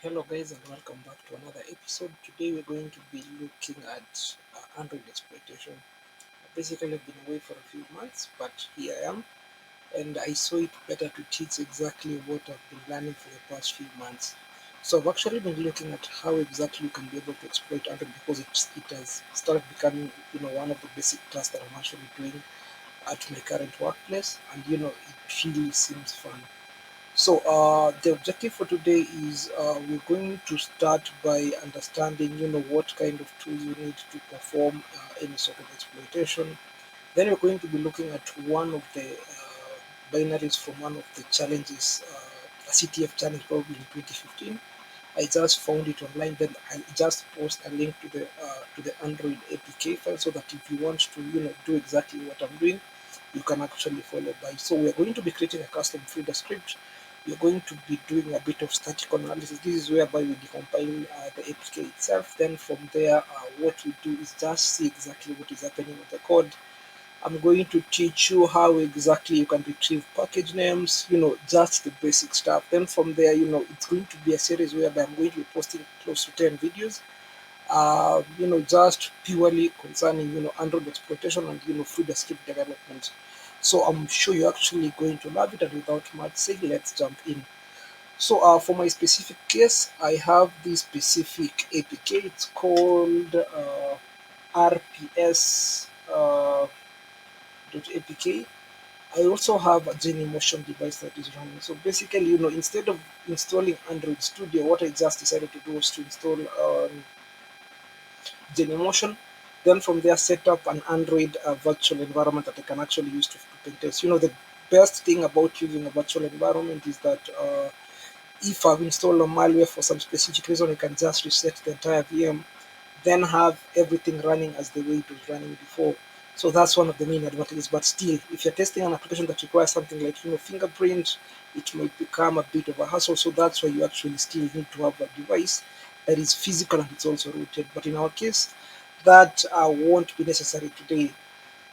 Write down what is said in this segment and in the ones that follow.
Hello guys and welcome back to another episode. Today we're going to be looking at Android exploitation. Basically I've been away for a few months, but here I am, and I saw it better to teach exactly what I've been learning for the past few months. So I've actually been looking at how exactly you can be able to exploit Android because it has started becoming one of the basic tasks that I'm actually doing at my current workplace, and it really seems fun. So the objective for today is we're going to start by understanding, what kind of tools you need to perform any sort of exploitation. Then we're going to be looking at one of the binaries from one of the challenges, a CTF challenge probably in 2015. I just found it online. Then I just post a link to the Android APK file so that if you want to, do exactly what I'm doing, you can actually follow by. So we're going to be creating a custom Frida script. We're going to be doing a bit of static analysis. This is whereby we decompile the APK itself. Then from there, what we do is just see exactly what is happening with the code. I'm going to teach you how exactly you can retrieve package names, just the basic stuff. Then from there, it's going to be a series whereby I'm going to be posting close to 10 videos, just purely concerning, Android exploitation and, Frida script development. So I'm sure you're actually going to love it, and without much say, let's jump in. So for my specific case, I have this specific APK. It's called RPS. .apk. I also have a Genymotion device that is running. So basically, instead of installing Android Studio, what I just decided to do was to install Genymotion. Then from there, set up an Android virtual environment that I can actually use to pen test. The best thing about using a virtual environment is that if I've installed a malware for some specific reason, I can just reset the entire VM, then have everything running as the way it was running before. So that's one of the main advantages. But still, if you're testing an application that requires something like fingerprint, it might become a bit of a hassle. So that's why you actually still need to have a device that is physical and it's also rooted. But in our case, that won't be necessary today.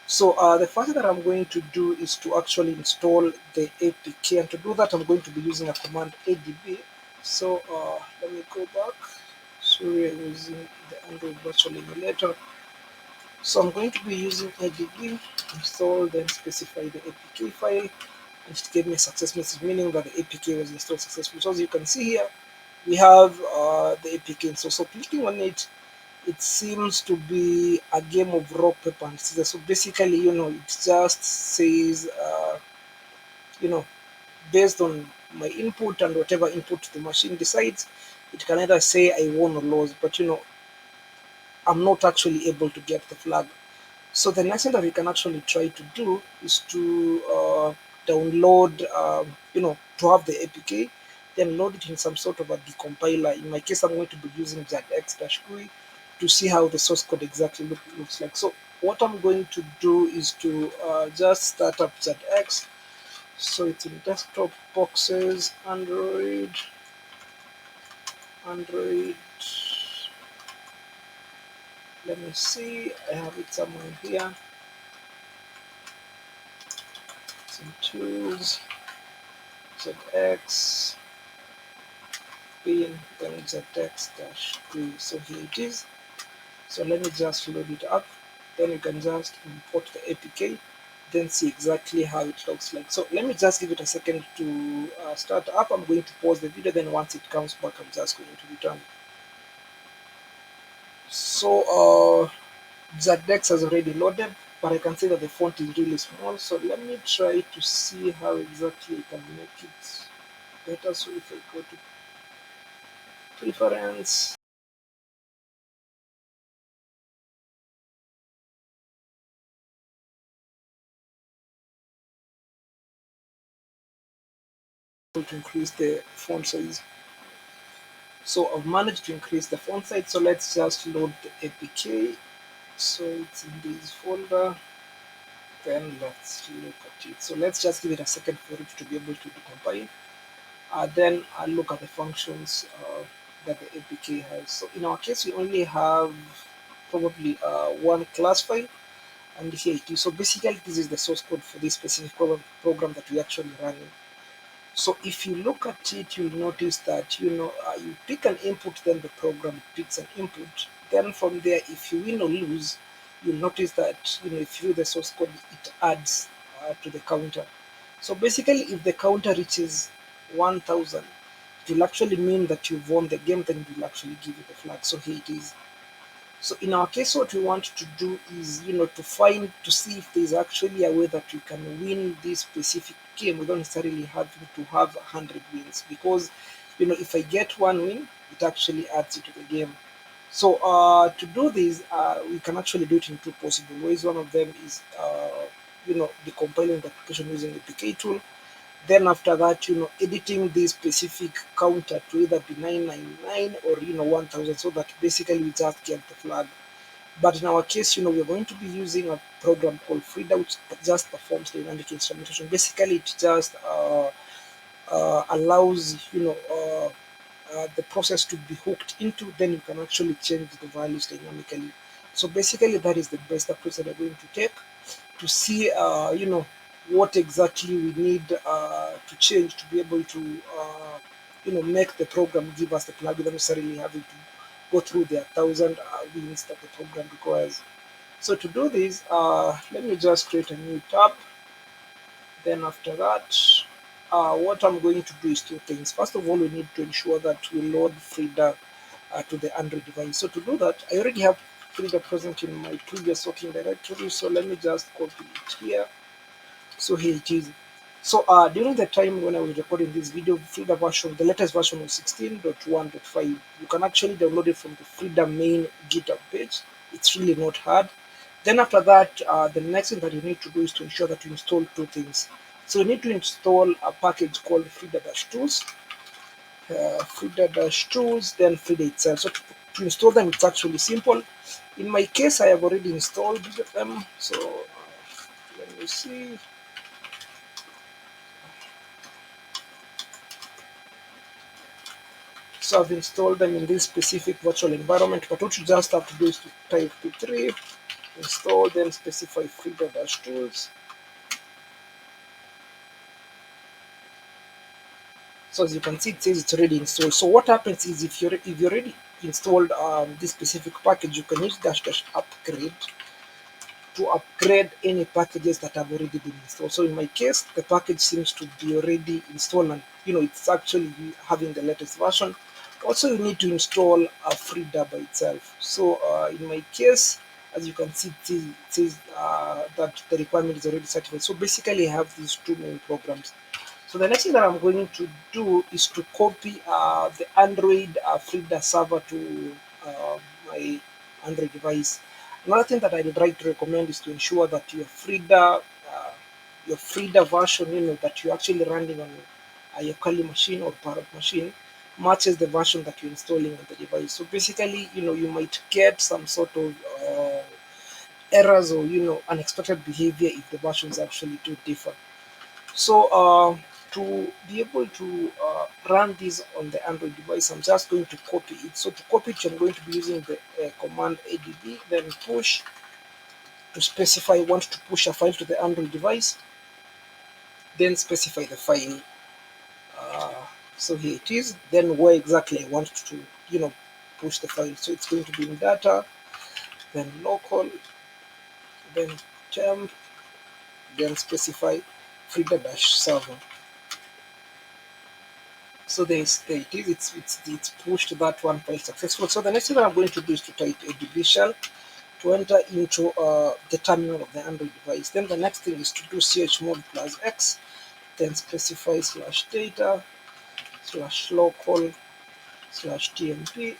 So the first thing that I'm going to do is to actually install the APK, and to do that I'm going to be using a command adb. So let me go back. So we're using the Android virtual emulator. So I'm going to be using adb, install, then specify the APK file, and it gave me a success message, meaning that the APK was installed successfully. So as you can see here, we have the APK installed. So clicking on it, it seems to be a game of rock, paper, and scissors. So basically, it just says, you know, based on my input and whatever input the machine decides, it can either say I won or lose, but I'm not actually able to get the flag. So the next thing that we can actually try to do is to download, to have the APK, then load it in some sort of a decompiler. In my case, I'm going to be using Jadx-Gui to see how the source code exactly looks like. So what I'm going to do is to just start up Jadx. So it's in desktop boxes, Android. Let me see. I have it somewhere here. Some tools. Jadx bin, then Jadx-Gui. So here it is. So let me just load it up. Then you can just import the APK, then see exactly how it looks like. So let me just give it a second to start up. I'm going to pause the video, then once it comes back, I'm just going to return. So Jadx has already loaded, but I can see that the font is really small. So let me try to see how exactly I can make it better. So if I go to preference, to increase the font size. So I've managed to increase the font size. So let's just load the APK. So it's in this folder. Then let's look at it. So let's just give it a second for it to be able to decompile. Then I'll look at the functions that the APK has. So in our case, we only have probably one class file, and here it is. So basically, this is the source code for this specific program that we actually running. So if you look at it, you'll notice that you pick an input, then the program picks an input. Then from there, if you win or lose, you'll notice that if you do the source code, it adds to the counter. So basically, if the counter reaches 1,000, it will actually mean that you've won the game. Then it will actually give you the flag. So here it is. So in our case, what we want to do is, to see if there's actually a way that we can win this specific game without necessarily having to have 100 wins. Because, if I get one win, it actually adds it to the game. So to do this, we can actually do it in two possible ways. One of them is, decompiling the application using the PK tool. Then after that, editing this specific counter to either be 999 or 1000, so that basically we just get the flag. But in our case, we're going to be using a program called Frida, which just performs the dynamic instrumentation. Basically, it just allows the process to be hooked into. Then you can actually change the values dynamically. So basically, that is the best approach that we're going to take to see, what exactly we need to change to be able to, make the program give us the flag without necessarily having to go through the 1,000 wins that the program requires. So to do this, let me just create a new tab. Then after that, what I'm going to do is two things. First of all, we need to ensure that we load Frida to the Android device. So to do that, I already have Frida present in my previous working directory. So let me just copy it here. So here it is. So during the time when I was recording this video, Frida version, the latest version was 16.1.5. You can actually download it from the Frida main GitHub page. It's really not hard. Then after that, the next thing that you need to do is to ensure that you install two things. So you need to install a package called frida-tools, frida-tools, then Frida itself. So to install them, it's actually simple. In my case, I have already installed them. So let me see. So I've installed them in this specific virtual environment, but what you just have to do is to type p3, install, then specify frida-tools. So as you can see, it says it's already installed. So what happens is if you already installed this specific package, you can use --upgrade to upgrade any packages that have already been installed. So in my case, the package seems to be already installed, and it's actually having the latest version. Also, you need to install a Frida by itself. So in my case, as you can see, it says that the requirement is already certified. So basically, I have these two main programs. So the next thing that I'm going to do is to copy the Android Frida server to my Android device. Another thing that I'd like to recommend is to ensure that your Frida version, that you're actually running on your Kali machine or Parrot machine, matches the version that you're installing on the device. So basically, you might get some sort of errors or unexpected behavior if the versions actually do differ. So to be able to run this on the Android device, I'm just going to copy it. So to copy it, I'm going to be using the command adb, then push to specify I want to push a file to the Android device, then specify the file. So here it is. Then where exactly I want to push the file. So it's going to be in data, then local, then temp, then specify frida-server. So there it is. It's pushed that one file successful. So the next thing that I'm going to do is to type adb shell to enter into the terminal of the Android device. Then the next thing is to do chmod +x, then specify /data /local /tmp,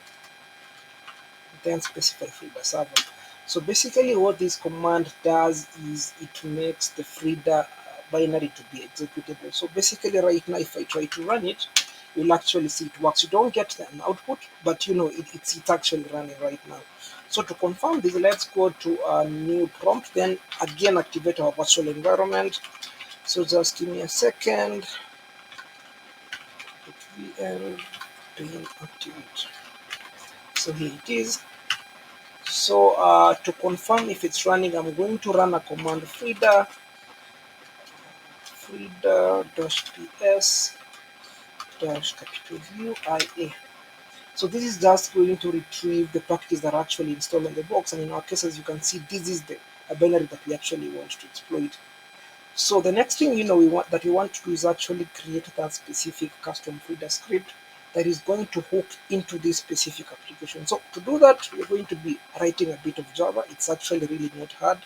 then specify frida-server. So basically what this command does is it makes the Frida binary to be executable. So basically right now if I try to run it, you'll actually see it works. You don't get an output, but it's actually running right now. So to confirm this, let's go to a new prompt, then again activate our virtual environment. So just give me a second. vm pin activate. So here it is. So to confirm if it's running, I'm going to run a command frida-ps dash capital UIA. So this is just going to retrieve the packages that are actually installed on the box, and in our case, as you can see, this is the binary that we actually want to exploit. So the next thing we want to do is actually create that specific custom Frida script that is going to hook into this specific application. So to do that, we're going to be writing a bit of Java. It's actually really not hard.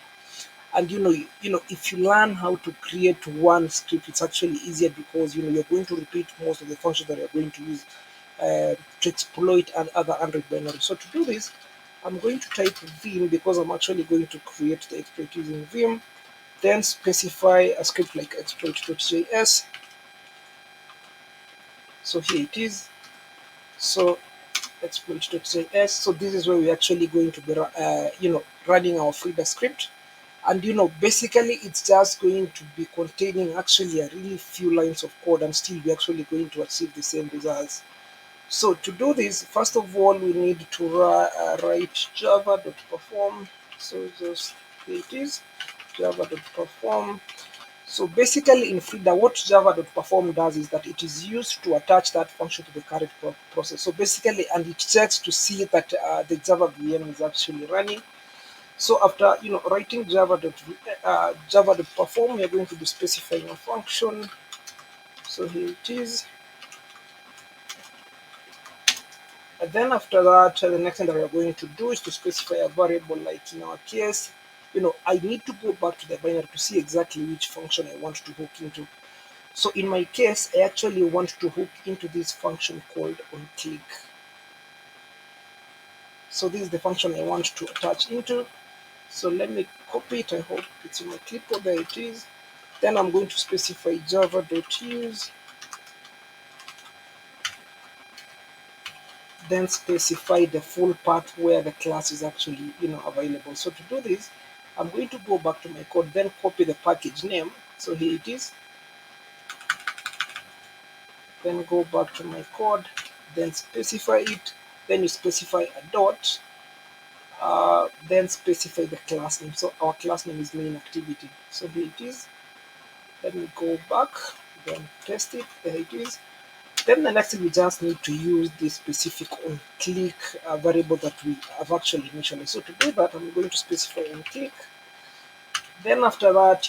And if you learn how to create one script, it's actually easier because you're going to repeat most of the functions that you're going to use to exploit and other Android binaries. So to do this, I'm going to type vim because I'm actually going to create the exploit using vim, then specify a script like exploit.js. So here it is. So exploit.js. So this is where we're actually going to be running our Frida script. And basically it's just going to be containing actually a really few lines of code, and still we're actually going to achieve the same results. So to do this, first of all, we need to write java.perform. So just here it is, java.perform. So basically in Frida, what java.perform does is that it is used to attach that function to the current process. So basically, and it checks to see that the Java VM is actually running. So after writing java.perform, we are going to be specifying a function. So here it is. And then after that, the next thing that we are going to do is to specify a variable. Like in our case, I need to go back to the binary to see exactly which function I want to hook into. So in my case, I actually want to hook into this function called onClick. So this is the function I want to attach into. So let me copy it. I hope it's in my clipboard. There it is. Then I'm going to specify java.use, then specify the full path where the class is actually available. So to do this, I'm going to go back to my code, then copy the package name. So here it is. Then go back to my code, then specify it. Then you specify a dot, then specify the class name. So our class name is main activity. So here it is. Let me go back, then test it. There it is. Then the next thing, we just need to use this specific onClick variable that we have actually initialized. So to do that, I'm going to specify onClick. Then after that,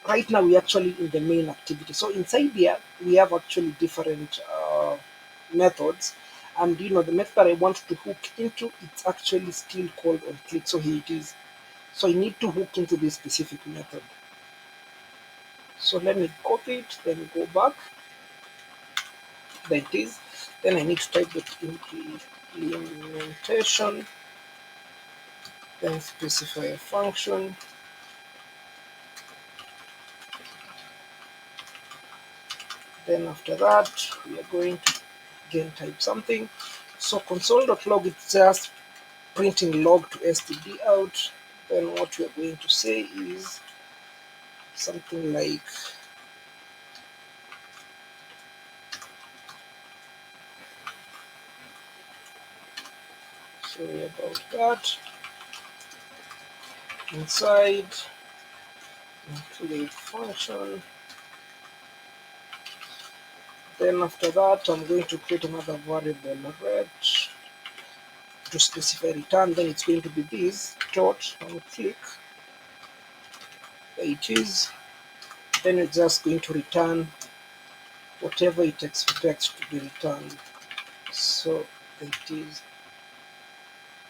right now we're actually in the main activity. So inside here, we have actually different methods. And the method that I want to hook into, it's actually still called onClick. So here it is. So I need to hook into this specific method. So let me copy it, then go back. There it is. Then I need to type the implementation, then specify a function. Then after that, we are going to again type something. So console.log, it's just printing log to std out. Then what we are going to say is something like sorry about that. Inside include function. Then after that, I'm going to create another variable red to specify return. Then it's going to be this dot onClick. There it is. Then it's just going to return whatever it expects to be returned. So there it is.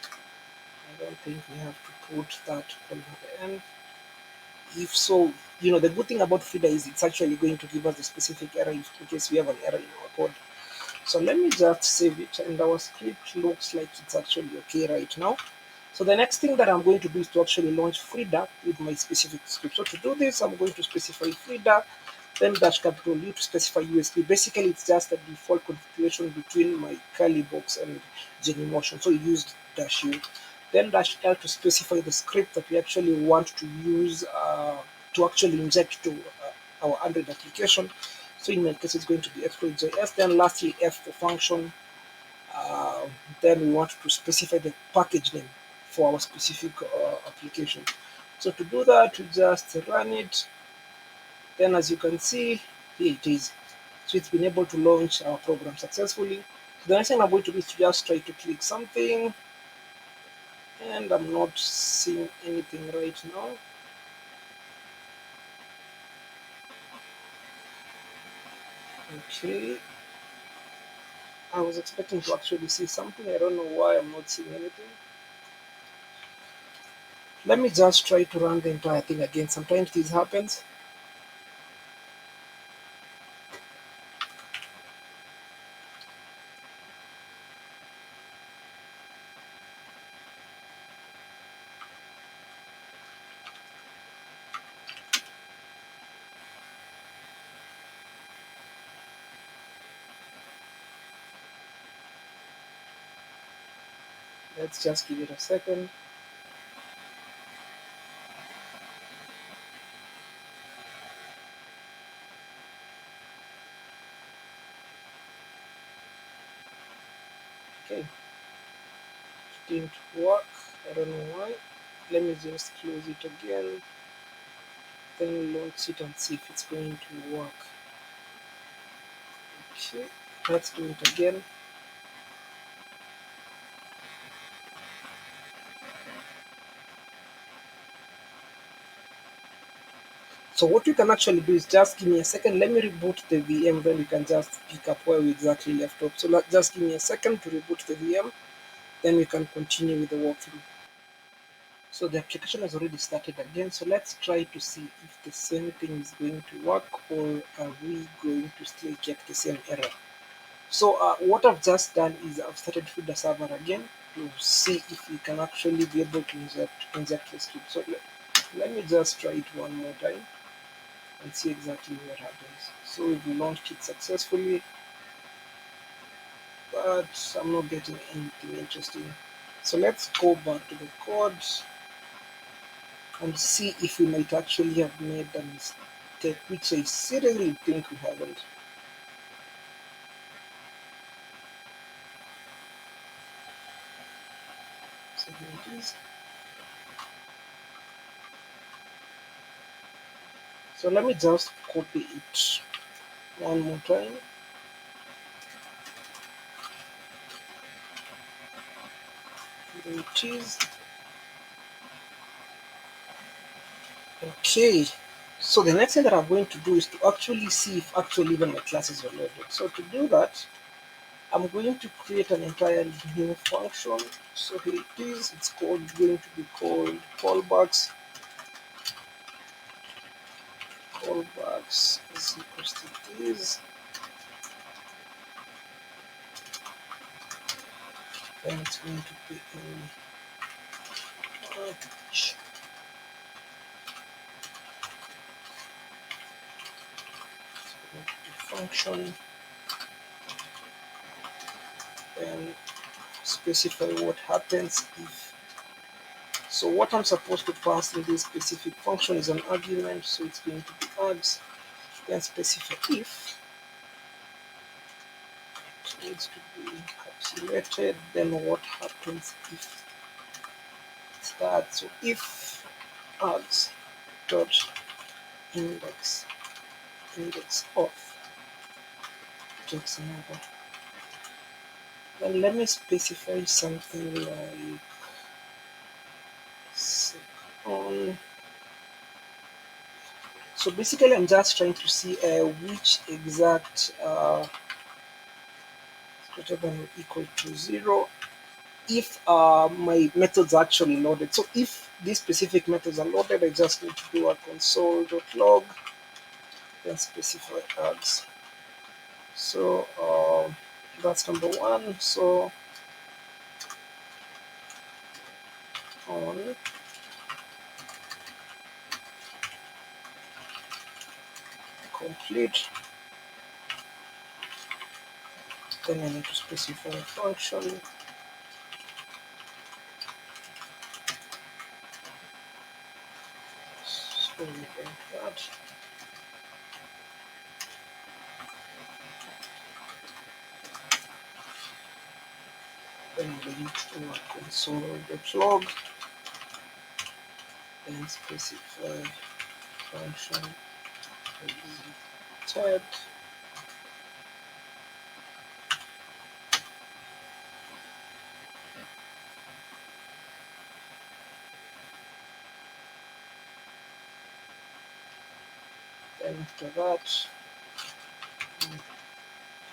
I don't think we have to put that on the end. If so, the good thing about Frida is it's actually going to give us a specific error in case we have an error in our code. So let me just save it, and our script looks like it's actually okay right now. So the next thing that I'm going to do is to actually launch Frida with my specific script. So to do this, I'm going to specify Frida, then dash capital U to specify USB. Basically, it's just a default configuration between my curly box and Genymotion. So you used dash U. Then dash L to specify the script that we actually want to use to actually inject to our Android application. So in my case, it's going to be exploit.js. Then lastly, F for function. Uh, then we want to specify the package name for our specific application. So to do that, we just run it. Then as you can see, here it is. So it's been able to launch our program successfully. So the next thing I'm going to do is to just try to click something, and I'm not seeing anything right now. Okay, I was expecting to actually see something. I don't know why I'm not seeing anything. Let me just try to run the entire thing again. Sometimes this happens. Let's just give it a second. Okay, it didn't work. I don't know why. Let me just close it again, then launch it and see if it's going to work. Okay, let's do it again. So what you can actually do is just give me a second. Let me reboot the VM, then we can just pick up where we exactly left off. So just give me a second to reboot the VM, then we can continue with the walkthrough. So the application has already started again. So let's try to see if the same thing is going to work, or are we going to still get the same error. So what I've just done is I've started Frida server again to see if we can actually be able to inject the script. So let me just try it one more time and see exactly what happens. So we've launched it successfully, but I'm not getting anything interesting. So let's go back to the code and see if we might actually have made a mistake, which I seriously think we haven't. So here it is. So let me just copy it one more time. There it is. Okay. So the next thing that I'm going to do is to actually see if actually even my classes are loaded. So to do that, I'm going to create an entirely new function. So here it is. It's going to be called callbacks. Callbacks is equals to this. Then it's going to be function, and specify what happens if. So what I'm supposed to pass in this specific function is an argument, so it's going to be args. Then specify if. It needs to be encapsulated. Then what happens if it's that? So if args dot index of takes a number. Then let me specify something like on. So basically, I'm just trying to see which exact greater than or equal to 0 if my methods are actually loaded. So if these specific methods are loaded, I just need to do a console.log, then specify args. So that's number one. So on complete, then I need to specify a function. So we get that. Then we need to do a console.log, then specify function tab, then after that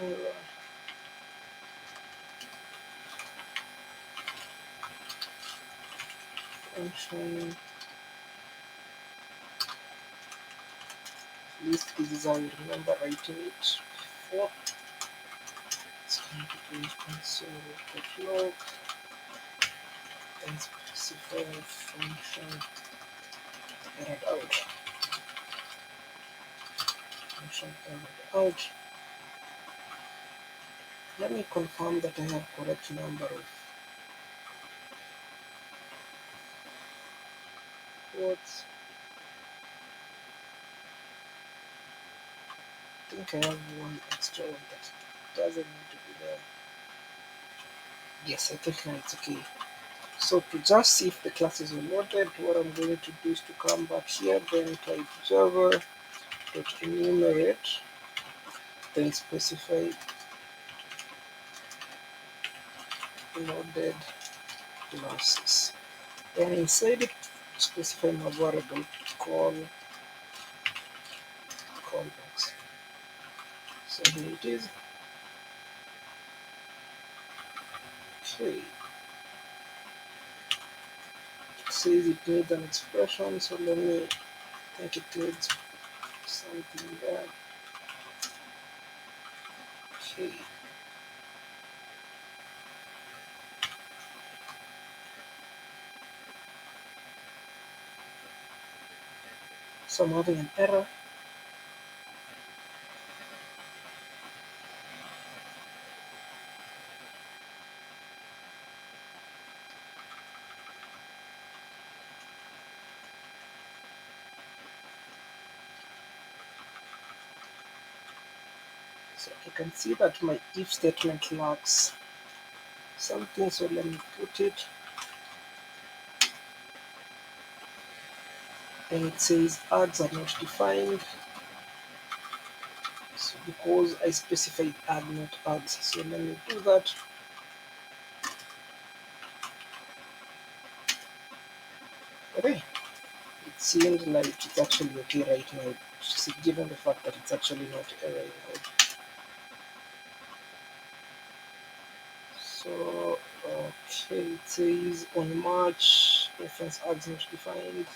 error function. At least this is how you remember writing it before. It's going to be console.log and specify function errored out. Function errored out. Let me confirm that I have correct number of quotes. I think I have one extra one that doesn't need to be there. Yes, I think now it's okay. So to just see if the class is loaded, what I'm going to do is to come back here, then type java.enumerate, then specify loaded classes. Then inside it, specify my variable callbacks. So here it is. Okay. It says it needs an expression, so let me think it needs something there. Okay. So I'm having an error. So I can see that my if statement lacks something, so let me put it. And it says args are not defined, so because I specified arg not args. So let me do that. Okay, it seems like it's actually okay right now, given the fact that it's actually not erroring out. So okay, it says on March reference args not defined.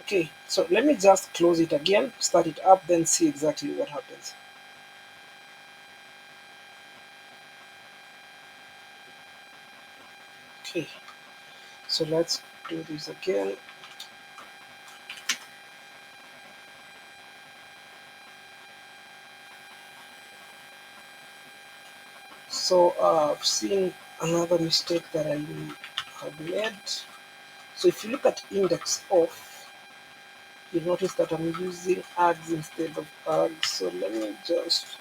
Okay, so let me just close it again, start it up, then see exactly what happens. Okay, so let's do this again. So I've seen another mistake that I have made. So if you look at index of, you notice that I'm using args instead of args. So let me just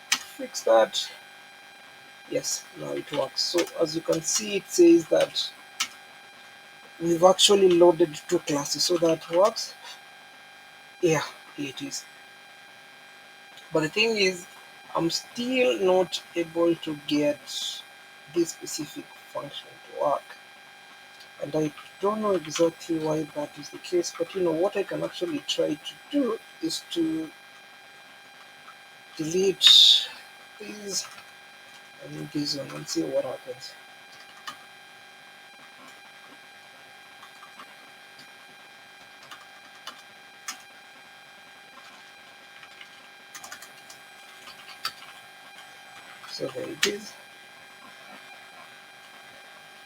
fix that. Yes, now it works. So as you can see, it says that we've actually loaded two classes, so that works. Yeah, it is. But the thing is, I'm still not able to get this specific function to work. And I don't know exactly why that is the case, but what I can actually try to do is to delete these and this one and see what happens. So there it is.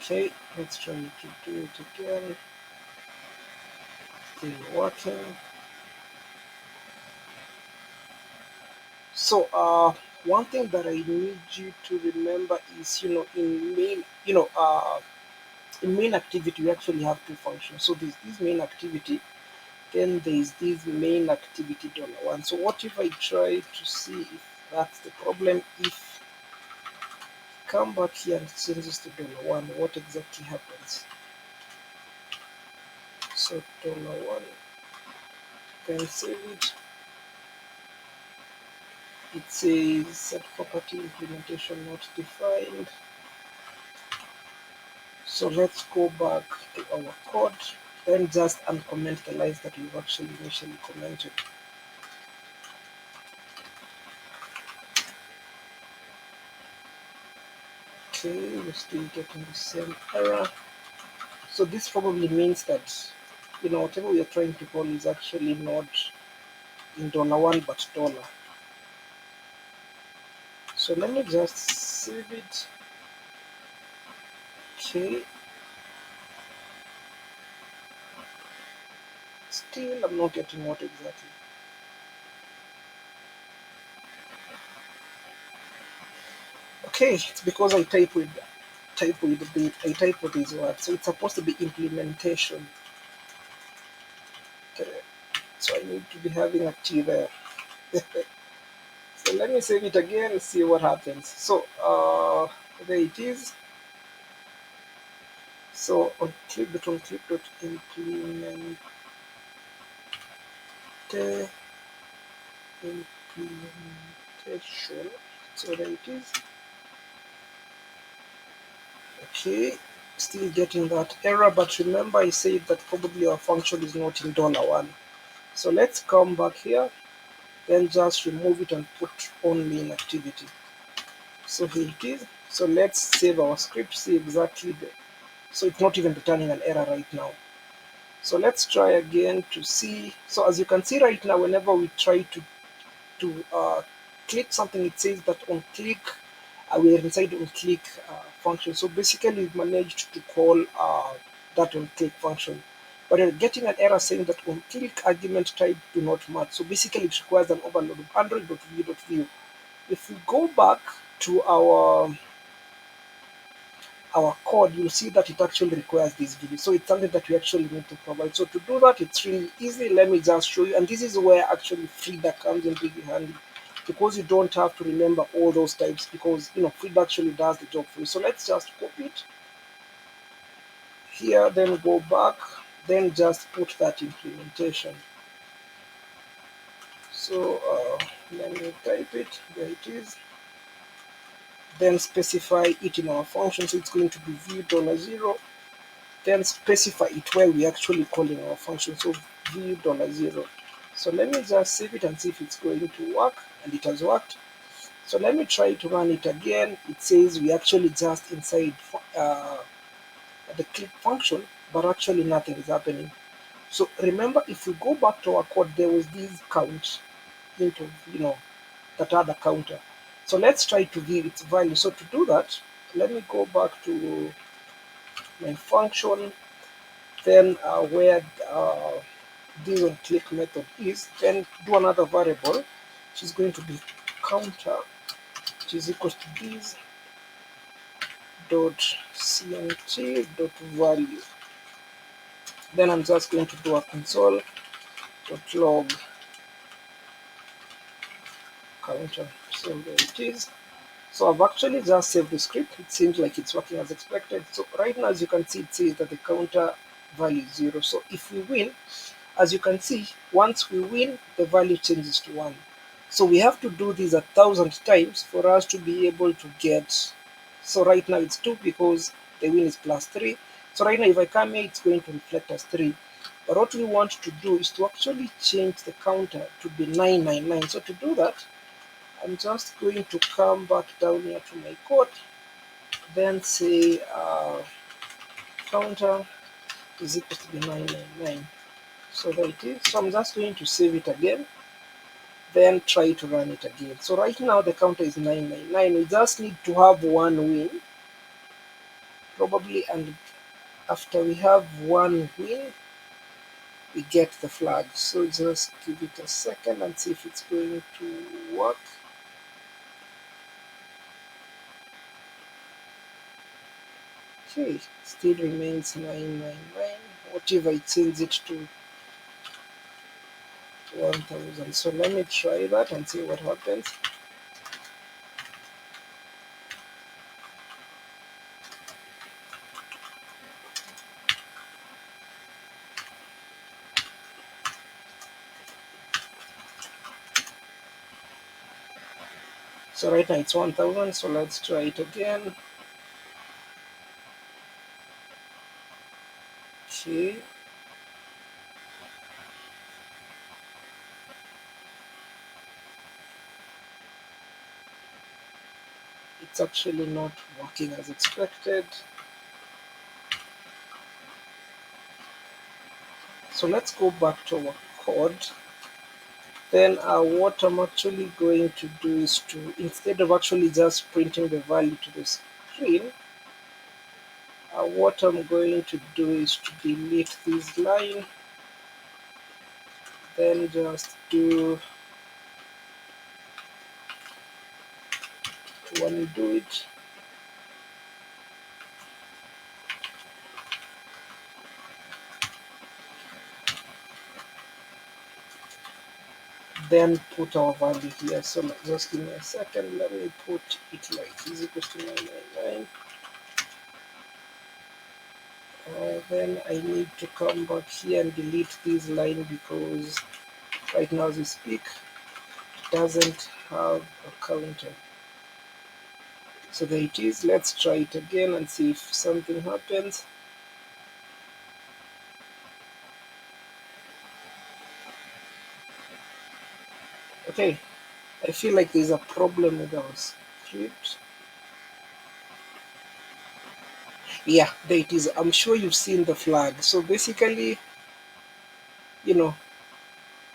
Okay, let's try to do it again. Still working. So one thing that I need you to remember is in main activity we actually have two functions. So there's this main activity, then there is this main activity $1. So what if I try to see if that's the problem? If come back here and change this to $1, what exactly happens? So $1, then save it. It says set property implementation not defined. So let's go back to our code, then just uncomment the lines that we've actually initially commented. Okay, we're still getting the same error. So this probably means that, whatever we are trying to call is actually not in $1 but dollar. So let me just save it. Okay, still I'm not getting what exactly. Okay, it's because I type with I type with these words. So it's supposed to be implementation. Okay, so I need to be having a T there. So let me save it again and see what happens. So there it is. So on click.implementation. So there it is. Okay, still getting that error, but remember I said that probably our function is not in $1. So let's come back here, then just remove it and put only in activity. So here it is. So let's save our script, see exactly so it's not even returning an error right now. So let's try again to see. So as you can see right now, whenever we try to click something, it says that on click, we are inside on click function. So basically we've managed to call that on click function, but you're getting an error saying that on click argument type do not match. So basically it requires an overload of android.view.view. If we go back to our code, you'll see that it actually requires this video. So it's something that we actually need to provide. So to do that, it's really easy. Let me just show you. And this is where actually Frida comes in really handy, because you don't have to remember all those types, because Frida actually does the job for you. So let's just copy it here, then go back, then just put that implementation. So let me type it. There it is. Then specify it in our function. So it's going to be view$0. Then specify it where we actually calling our function. So view$0. So let me just save it and see if it's going to work, and it has worked. So let me try to run it again. It says we actually just inside the click function, but actually nothing is happening. So remember, if we go back to our code, there was this count into that other counter. So let's try to view its value. So to do that, let me go back to my function, then where this on click method is, then do another variable which is going to be counter, which is equals to this dot cnt dot value. Then I'm just going to do a console dot log counter. So there it is. So I've actually just saved the script. It seems like it's working as expected. So right now, as you can see, it says that the counter value is 0. So if we win, as you can see, once we win, the value changes to 1. So we have to do this 1,000 times for us to be able to get. So right now it's 2 because the win is +3. So right now if I come here, it's going to reflect as 3. But what we want to do is to actually change the counter to be 999. So to do that, I'm just going to come back down here to my code, then say counter is equal to be 999. So there it is. So I'm just going to save it again, then try to run it again. So right now the counter is 999. We just need to have one win, probably, and after we have one win, we get the flag. So just give it a second and see if it's going to work. Okay, still remains 999. Whatever it changes it to 1000. So let me try that and see what happens. So right now it's 1000. So let's try it again. Okay, it's actually not working as expected. So let's go back to our code. Then what I'm actually going to do is to, instead of actually just printing the value to the screen, what I'm going to do is to delete this line, then just do to undo it. Then put our value here. So just give me a second. Let me put it like is equals to 999. Then I need to come back here and delete this line because right now as we speak, it doesn't have a counter. So there it is. Let's try it again and see if something happens. Okay, I feel like there's a problem with our script. Yeah, there it is. I'm sure you've seen the flag. So basically, you know,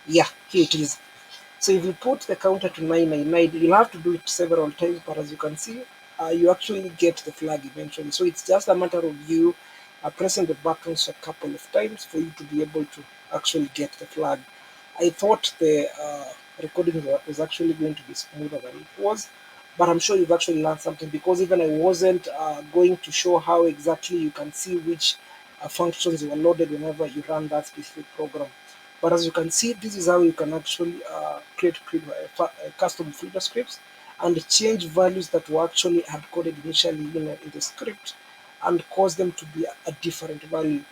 yeah, here it is. So if you put the counter to 999, you'll have to do it several times, but as you can see, you actually get the flag eventually. So it's just a matter of you pressing the buttons a couple of times for you to be able to actually get the flag. I thought the recording was actually going to be smoother than it was, but I'm sure you've actually learned something because even I wasn't going to show how exactly you can see which functions were loaded whenever you run that specific program. But as you can see, this is how you can actually create custom filter scripts and change values that were actually hard coded initially in the script and cause them to be a different value.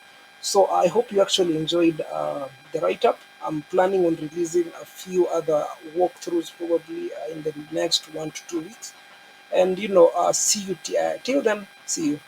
So I hope you actually enjoyed the write-up. I'm planning on releasing a few other walkthroughs probably in the next 1 to 2 weeks. And see you till then. See you.